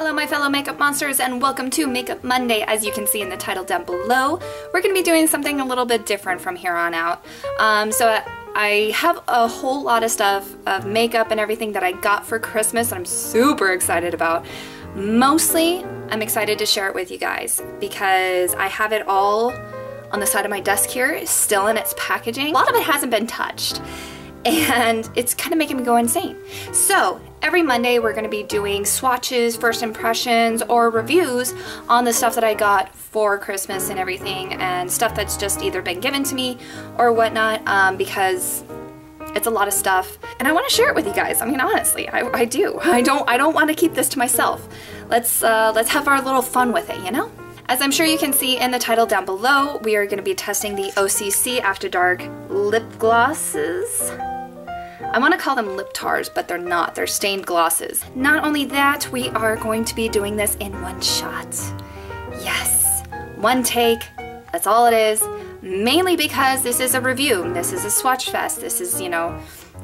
Hello my fellow makeup monsters and welcome to Makeup Monday. As you can see in the title down below, we're going to be doing something a little bit different from here on out. So I have a whole lot of stuff of makeup and everything that I got for Christmas I'm super excited about. Mostly, I'm excited to share it with you guys because I have it all on the side of my desk here, still in its packaging. A lot of it hasn't been touched and it's kind of making me go insane. So every Monday we're going to be doing swatches, first impressions, or reviews on the stuff that I got for Christmas and everything, and stuff that's just either been given to me or whatnot, because it's a lot of stuff and I want to share it with you guys. I mean, honestly, I do. I don't want to keep this to myself. Let's have our little fun with it, you know? As I'm sure you can see in the title down below, we are going to be testing the OCC After Dark lip glosses. I want to call them lip tars, but they're not. They're stained glosses. Not only that, we are going to be doing this in one shot. Yes, one take. That's all it is. Mainly because this is a review. This is a swatch fest. This is, you know,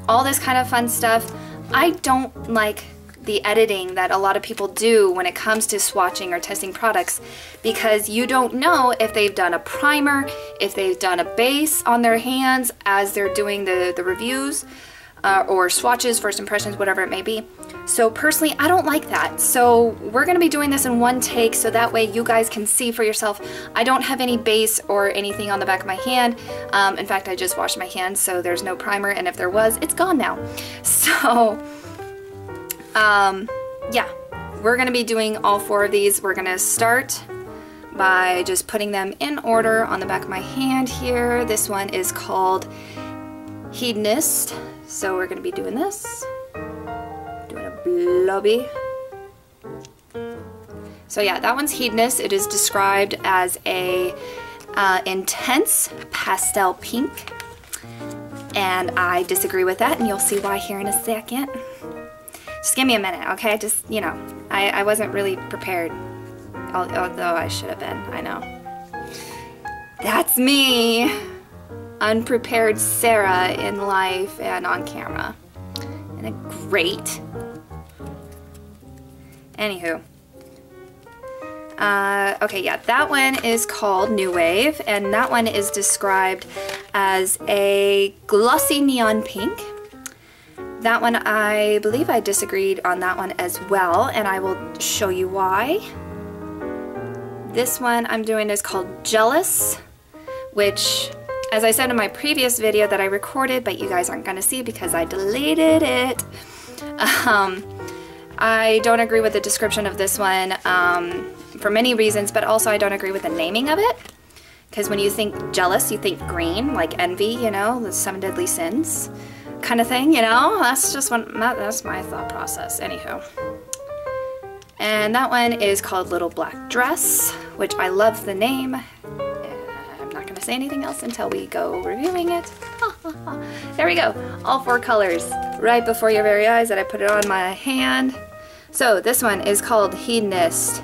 all this kind of fun stuff. I don't like the editing that a lot of people do when it comes to swatching or testing products, because you don't know if they've done a primer, if they've done a base on their hands as they're doing the reviews, or swatches, first impressions, whatever it may be. So personally, I don't like that. So we're gonna be doing this in one take so that way you guys can see for yourself. I don't have any base or anything on the back of my hand. In fact, I just washed my hands, so there's no primer, and if there was, it's gone now. So, yeah, we're gonna be doing all four of these. We're gonna start by just putting them in order on the back of my hand here. This one is called Hedonist. So we're gonna be doing this, doing a blobby. So yeah, that one's Hedonist. It is described as a intense pastel pink, and I disagree with that, and you'll see why here in a second. Just give me a minute, okay? Just, you know, I wasn't really prepared, although I should have been, I know. That's me! Unprepared Sarah in life and on camera. And a great. Anywho. Okay, yeah, that one is called New Wave, and that one is described as a glossy neon pink. That one, I believe I disagreed on that one as well, and I will show you why. This one I'm doing is called Jealous, which, as I said in my previous video that I recorded, but you guys aren't going to see because I deleted it, I don't agree with the description of this one for many reasons, but also I don't agree with the naming of it. Because when you think jealous, you think green, like envy, you know, the 7 deadly sins kind of thing, you know? That's just that's my thought process. Anywho. And that one is called Little Black Dress, which I love the name. Not gonna say anything else until we go reviewing it. There we go, all 4 colors right before your very eyes that I put it on my hand. So this one is called Hedonist,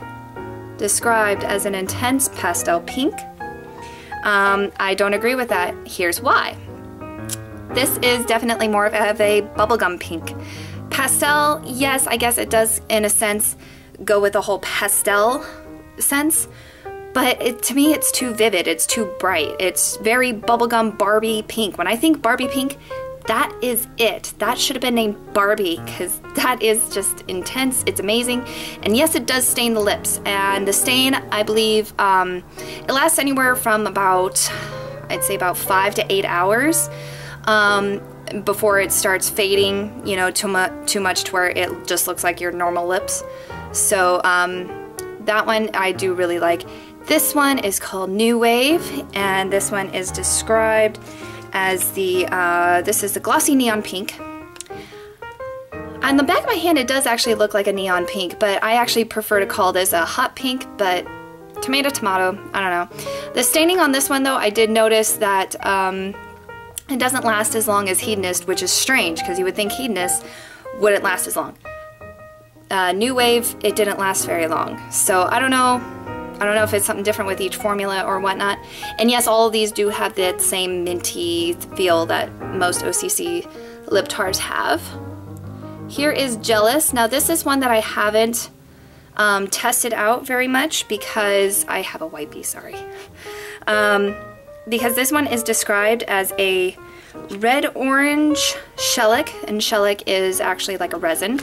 described as an intense pastel pink. I don't agree with that. Here's why. This is definitely more of a bubblegum pink. Pastel, yes, I guess it does in a sense go with the whole pastel sense, but to me it's too vivid, it's too bright. It's very bubblegum Barbie pink. When I think Barbie pink, that is it. That should have been named Barbie, because that is just intense, it's amazing. And yes, it does stain the lips, and the stain, I believe, it lasts anywhere from about, I'd say about 5 to 8 hours before it starts fading, you know, too much to where it just looks like your normal lips. So that one I do really like. This one is called New Wave, and this one is described as the, this is the glossy neon pink. On the back of my hand it does actually look like a neon pink, but I actually prefer to call this a hot pink, but tomato, tomato, I don't know. The staining on this one though, I did notice that it doesn't last as long as Hedonist, which is strange because you would think Hedonist wouldn't last as long. New Wave, it didn't last very long. So I don't know. I don't know if it's something different with each formula or whatnot. And yes, all of these do have that same minty feel that most OCC lip tars have. Here is Jealous. Now this is one that I haven't test it out very much because I have a wipey, sorry. Because this one is described as a red-orange shellac, and shellac is actually like a resin.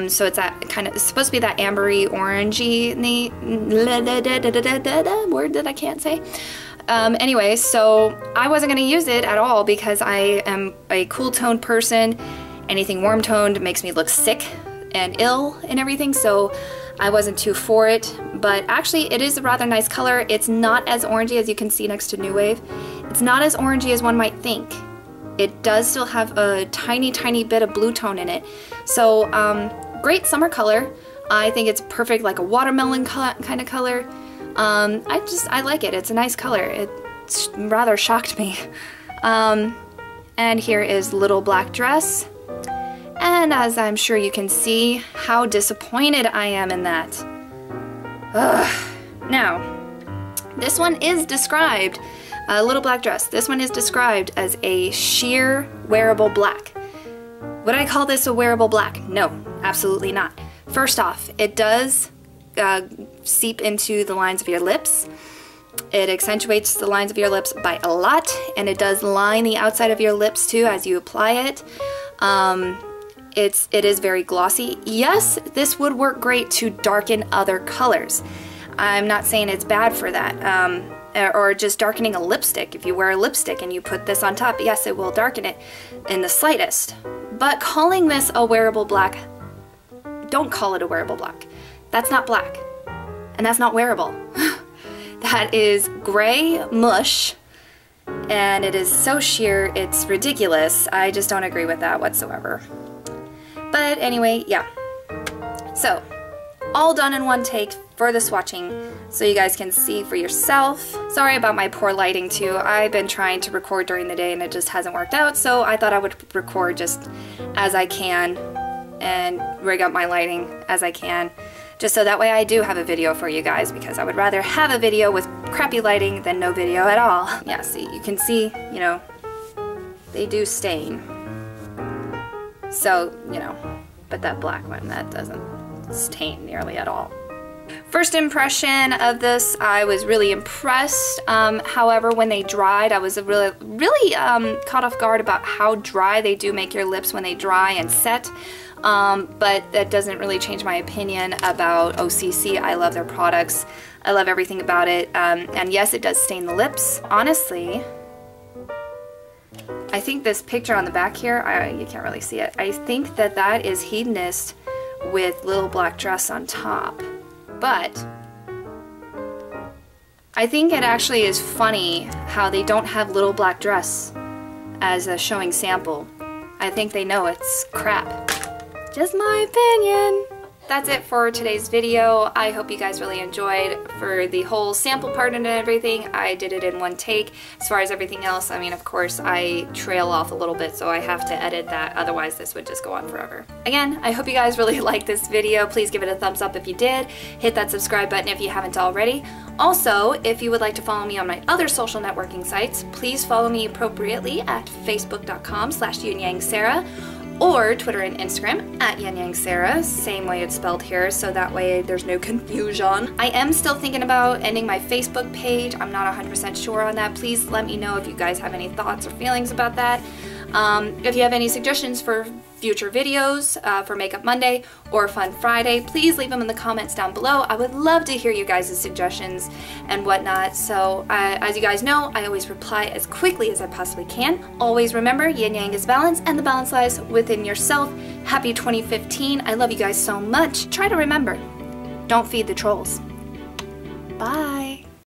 So it's that kind of, it's supposed to be that ambery, orangey word that I can't say. Anyway, so I wasn't going to use it at all because I am a cool toned person. Anything warm toned makes me look sick and ill and everything, so I wasn't too for it. But actually it is a rather nice color. It's not as orangey as you can see next to New Wave. It's not as orangey as one might think. It does still have a tiny bit of blue tone in it. So great summer color. I think it's perfect, like a watermelon kind of color. I like it. It's a nice color. It rather shocked me. And here is Little Black Dress. And as I'm sure you can see, how disappointed I am in that. Ugh. Now, this one is described, Little Black Dress, this one is described as a sheer wearable black. Would I call this a wearable black? No, absolutely not. First off, it does seep into the lines of your lips. It accentuates the lines of your lips by a lot, and it does line the outside of your lips too as you apply it. It is very glossy. Yes, this would work great to darken other colors. I'm not saying it's bad for that. Or just darkening a lipstick. If you wear a lipstick and you put this on top, yes, it will darken it in the slightest. But calling this a wearable black, don't call it a wearable black. That's not black. And that's not wearable. That is gray mush. And it is so sheer, it's ridiculous. I just don't agree with that whatsoever. But anyway, yeah. So, all done in one take for the swatching so you guys can see for yourself. Sorry about my poor lighting too. I've been trying to record during the day and it just hasn't worked out, so I thought I would record just as I can and rig up my lighting as I can, just so that way I do have a video for you guys, because I would rather have a video with crappy lighting than no video at all. Yeah, see, you can see, you know, they do stain. So, you know, but that black one, that doesn't stain nearly at all. First impression of this, I was really impressed. However, when they dried, I was really caught off guard about how dry they do make your lips when they dry and set. But that doesn't really change my opinion about OCC. I love their products. I love everything about it. And yes, it does stain the lips. Honestly, I think this picture on the back here, you can't really see it. I think that that is Hedonist with Little Black Dress on top. But I think it actually is funny how they don't have Little Black Dress as a showing sample. I think they know it's crap. Just my opinion. That's it for today's video. I hope you guys really enjoyed. For the whole sample part and everything, I did it in one take. As far as everything else, I mean, of course, I trail off a little bit, so I have to edit that. Otherwise, this would just go on forever. Again, I hope you guys really liked this video. Please give it a thumbs up if you did. Hit that subscribe button if you haven't already. Also, if you would like to follow me on my other social networking sites, please follow me appropriately at facebook.com/Yinyangsara. or Twitter and Instagram at Yinyangsara, same way it's spelled here, so that way there's no confusion. I am still thinking about ending my Facebook page. I'm not 100% sure on that. Please let me know if you guys have any thoughts or feelings about that. If you have any suggestions for future videos for Makeup Monday or Fun Friday, please leave them in the comments down below. I would love to hear you guys' suggestions and whatnot. So as you guys know, I always reply as quickly as I possibly can. Always remember, yin yang is balance and the balance lies within yourself. Happy 2015. I love you guys so much. Try to remember, don't feed the trolls. Bye.